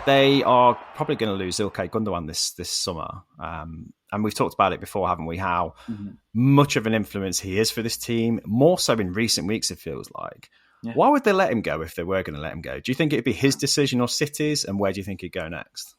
They are probably going to lose Ilkay Gundogan this summer. And we've talked about it before, haven't we? How much of an influence he is for this team, more so in recent weeks, it feels like. Yeah. Why would they let him go if they were going to let him go? Do you think it'd be his decision or City's? And where do you think he'd go next?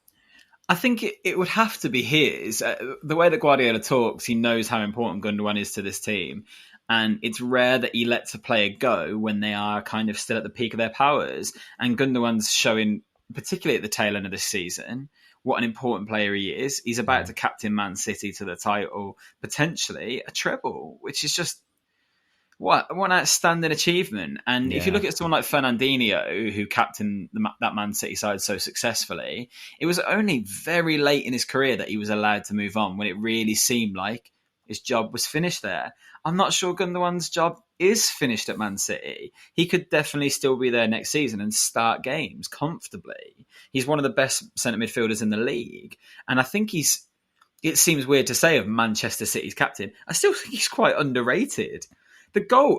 I think it would have to be his. The way that Guardiola talks, he knows how important Gundogan is to this team. And it's rare that he lets a player go when they are kind of still at the peak of their powers. And Gundogan's showing, particularly at the tail end of this season, what an important player he is. He's about to captain Man City to the title, potentially a treble, which is just what an outstanding achievement. And if you look at someone like Fernandinho, who captained that Man City side so successfully, it was only very late in his career that he was allowed to move on when it really seemed like his job was finished there. I'm not sure Gundogan's job is finished at Man City. He could definitely still be there next season and start games comfortably. He's one of the best centre midfielders in the league. And I think it seems weird to say of Manchester City's captain, I still think he's quite underrated.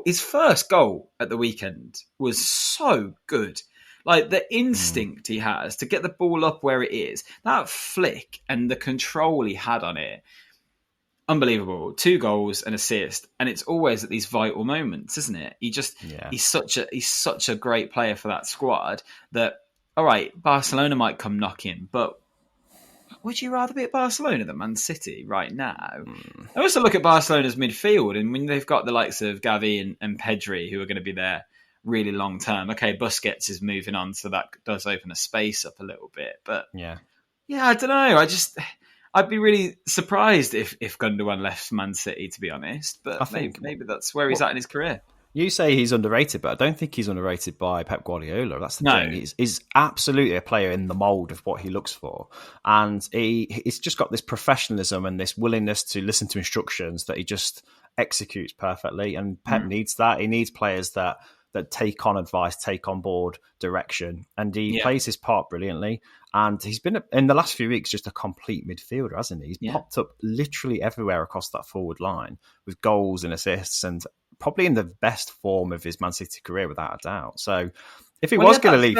His first goal at the weekend was so good. Like the instinct he has to get the ball up where it is, that flick and the control he had on it. Unbelievable. 2 goals, an assist, and it's always at these vital moments, isn't it? He's such a great player for that squad that, all right, Barcelona might come knocking, but would you rather be at Barcelona than Man City right now? I also look at Barcelona's midfield, and when they've got the likes of Gavi and Pedri who are going to be there really long term. Okay, Busquets is moving on, so that does open a space up a little bit. But yeah, I don't know. I'd be really surprised if Gundogan left Man City, to be honest. But I think maybe that's where he's at in his career. You say he's underrated, but I don't think he's underrated by Pep Guardiola. That's the thing. He's absolutely a player in the mould of what he looks for. And he's just got this professionalism and this willingness to listen to instructions that he just executes perfectly. And Pep needs that. He needs players that take on advice, take on board direction. And he plays his part brilliantly. And he's been, in the last few weeks, just a complete midfielder, hasn't he? He's popped up literally everywhere across that forward line with goals and assists and probably in the best form of his Man City career, without a doubt. So if he was going to leave...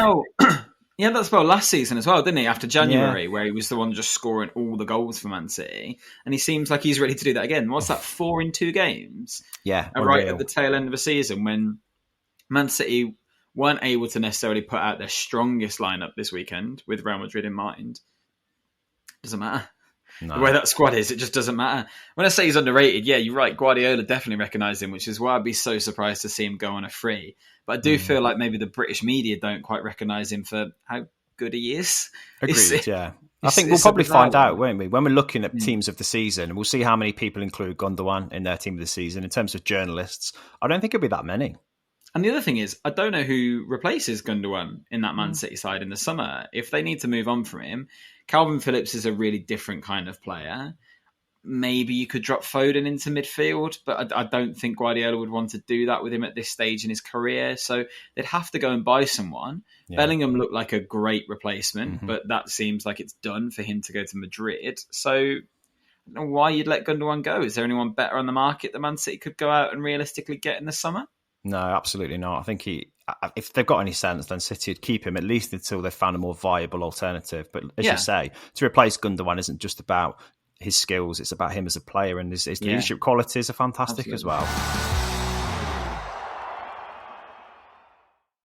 He had that spell last season as well, didn't he? After January, where he was the one just scoring all the goals for Man City. And he seems like he's ready to do that again. What's that, 4 in 2 games? Yeah. Right at the tail end of the season when Man City weren't able to necessarily put out their strongest lineup this weekend with Real Madrid in mind. Doesn't matter. No. The way that squad is, it just doesn't matter. When I say he's underrated, yeah, you're right. Guardiola definitely recognised him, which is why I'd be so surprised to see him go on a free. But I do feel like maybe the British media don't quite recognise him for how good he is. Agreed, yeah. I think we'll probably find out, won't we? When we're looking at teams of the season, we'll see how many people include Gundogan in their team of the season. In terms of journalists, I don't think it'll be that many. And the other thing is, I don't know who replaces Gundogan in that Man City side in the summer. If they need to move on from him, Calvin Phillips is a really different kind of player. Maybe you could drop Foden into midfield, but I don't think Guardiola would want to do that with him at this stage in his career. So they'd have to go and buy someone. Yeah. Bellingham looked like a great replacement, but that seems like it's done for him to go to Madrid. So I don't know why you'd let Gundogan go. Is there anyone better on the market that Man City could go out and realistically get in the summer? No, absolutely not. I think if they've got any sense, then City would keep him at least until they've found a more viable alternative. But as you say, to replace Gundogan isn't just about his skills, it's about him as a player, and his leadership qualities are fantastic as well.